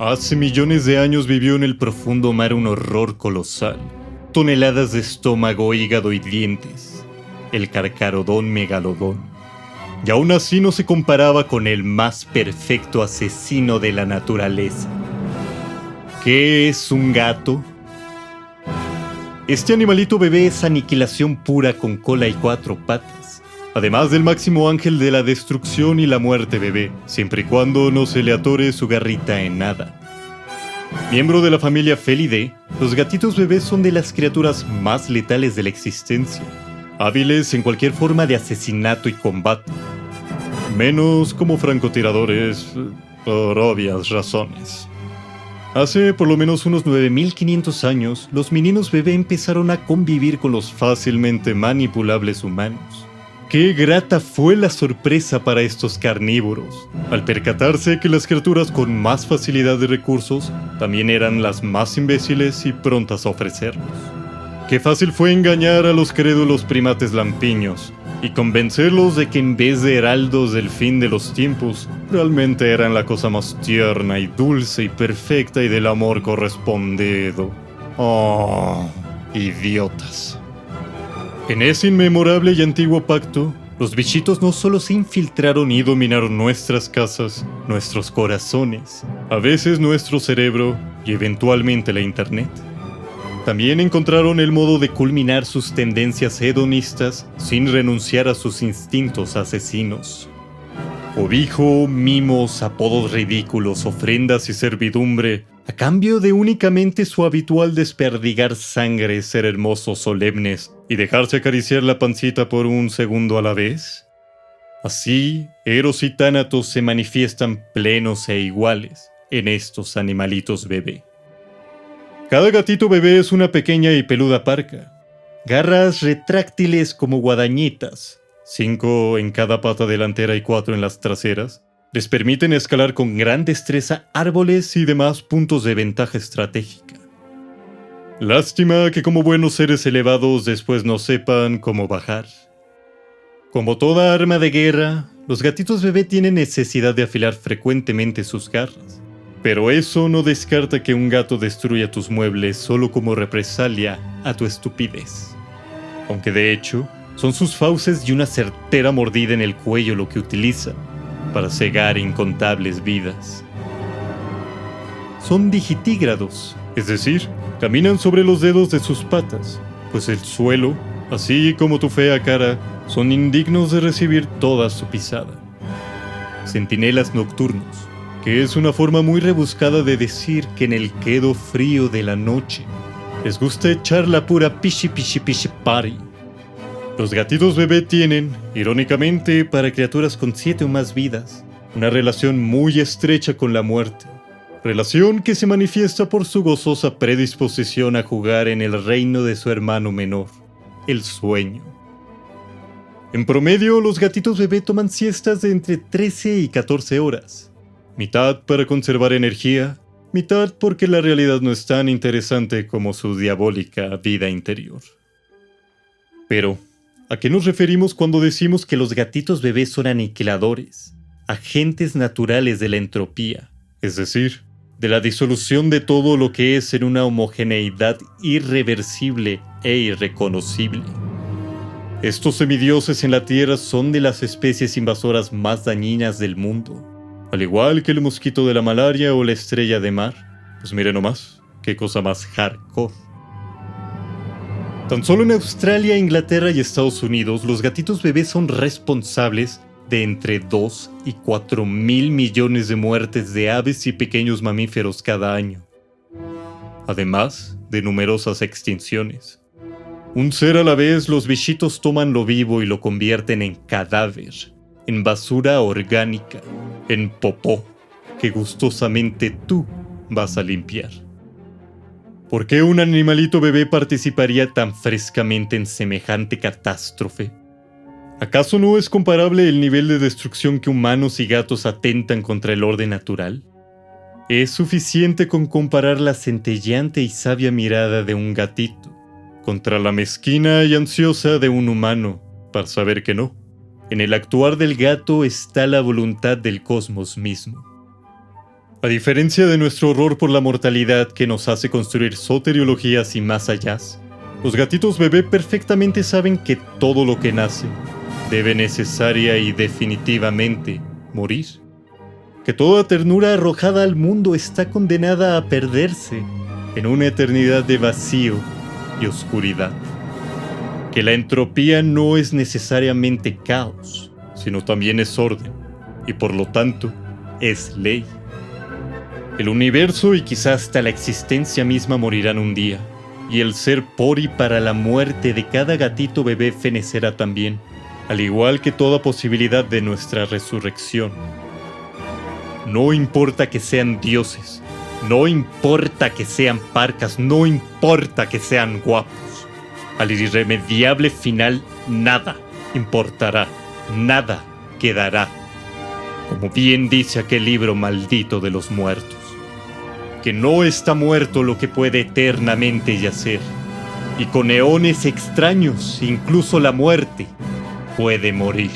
Hace millones de años vivió en el profundo mar un horror colosal. Toneladas de estómago, hígado y dientes. El Carcarodón megalodón. Y aún así no se comparaba con el más perfecto asesino de la naturaleza. ¿Qué es un gato? Este animalito bebé es aniquilación pura con cola y 4 patas. Además del máximo ángel de la destrucción y la muerte bebé, siempre y cuando no se le atore su garrita en nada. Miembro de la familia Felidae, los gatitos bebés son de las criaturas más letales de la existencia, hábiles en cualquier forma de asesinato y combate, menos como francotiradores, por obvias razones. Hace por lo menos unos 9500 años, los meninos bebé empezaron a convivir con los fácilmente manipulables humanos. Qué grata fue la sorpresa para estos carnívoros, al percatarse que las criaturas con más facilidad de recursos también eran las más imbéciles y prontas a ofrecerlos. Qué fácil fue engañar a los crédulos primates lampiños y convencerlos de que en vez de heraldos del fin de los tiempos, realmente eran la cosa más tierna y dulce y perfecta y del amor correspondido. ¡Oh! Idiotas. En ese inmemorable y antiguo pacto, los bichitos no solo se infiltraron y dominaron nuestras casas, nuestros corazones, a veces nuestro cerebro y eventualmente la internet. También encontraron el modo de culminar sus tendencias hedonistas sin renunciar a sus instintos asesinos. Cobijo, mimos, apodos ridículos, ofrendas y servidumbre, a cambio de únicamente su habitual desperdigar sangre, ser hermosos, solemnes y dejarse acariciar la pancita por un segundo a la vez. Así, Eros y Tánatos se manifiestan plenos e iguales en estos animalitos bebé. Cada gatito bebé es una pequeña y peluda parca. Garras retráctiles como guadañitas, 5 en cada pata delantera y 4 en las traseras, les permiten escalar con gran destreza árboles y demás puntos de ventaja estratégica. Lástima que como buenos seres elevados después no sepan cómo bajar. Como toda arma de guerra, los gatitos bebé tienen necesidad de afilar frecuentemente sus garras. Pero eso no descarta que un gato destruya tus muebles solo como represalia a tu estupidez. Aunque de hecho, son sus fauces y una certera mordida en el cuello lo que utilizan para cegar incontables vidas. Son digitígrados, es decir, caminan sobre los dedos de sus patas, pues el suelo, así como tu fea cara, son indignos de recibir toda su pisada. Centinelas nocturnos, que es una forma muy rebuscada de decir que en el quedo frío de la noche les gusta echar la pura pishi pishi pishi party. Los gatitos bebé tienen, irónicamente para criaturas con 7 o más vidas, una relación muy estrecha con la muerte. Relación que se manifiesta por su gozosa predisposición a jugar en el reino de su hermano menor, el sueño. En promedio, los gatitos bebé toman siestas de entre 13 y 14 horas. Mitad para conservar energía, mitad porque la realidad no es tan interesante como su diabólica vida interior. Pero, ¿a qué nos referimos cuando decimos que los gatitos bebés son aniquiladores, agentes naturales de la entropía, es decir, de la disolución de todo lo que es en una homogeneidad irreversible e irreconocible? Estos semidioses en la Tierra son de las especies invasoras más dañinas del mundo, al igual que el mosquito de la malaria o la estrella de mar. Pues miren nomás, qué cosa más hardcore. Tan solo en Australia, Inglaterra y Estados Unidos, los gatitos bebés son responsables de entre 2 y 4 mil millones de muertes de aves y pequeños mamíferos cada año, además de numerosas extinciones. Un ser a la vez, los bichitos toman lo vivo y lo convierten en cadáver, en basura orgánica, en popó, que gustosamente tú vas a limpiar. ¿Por qué un animalito bebé participaría tan frescamente en semejante catástrofe? ¿Acaso no es comparable el nivel de destrucción que humanos y gatos atentan contra el orden natural? Es suficiente con comparar la centelleante y sabia mirada de un gatito contra la mezquina y ansiosa de un humano para saber que no. En el actuar del gato está la voluntad del cosmos mismo. A diferencia de nuestro horror por la mortalidad que nos hace construir soteriologías y más allá, los gatitos bebé perfectamente saben que todo lo que nace debe necesaria y definitivamente morir. Que toda ternura arrojada al mundo está condenada a perderse en una eternidad de vacío y oscuridad. Que la entropía no es necesariamente caos, sino también es orden, y por lo tanto es ley. El universo y quizás hasta la existencia misma morirán un día, y el ser por y para la muerte de cada gatito bebé fenecerá también, al igual que toda posibilidad de nuestra resurrección. No importa que sean dioses, no importa que sean parcas, no importa que sean guapos. Al irremediable final nada importará, nada quedará. Como bien dice aquel libro maldito de los muertos, que no está muerto lo que puede eternamente yacer, y con eones extraños incluso la muerte puede morir.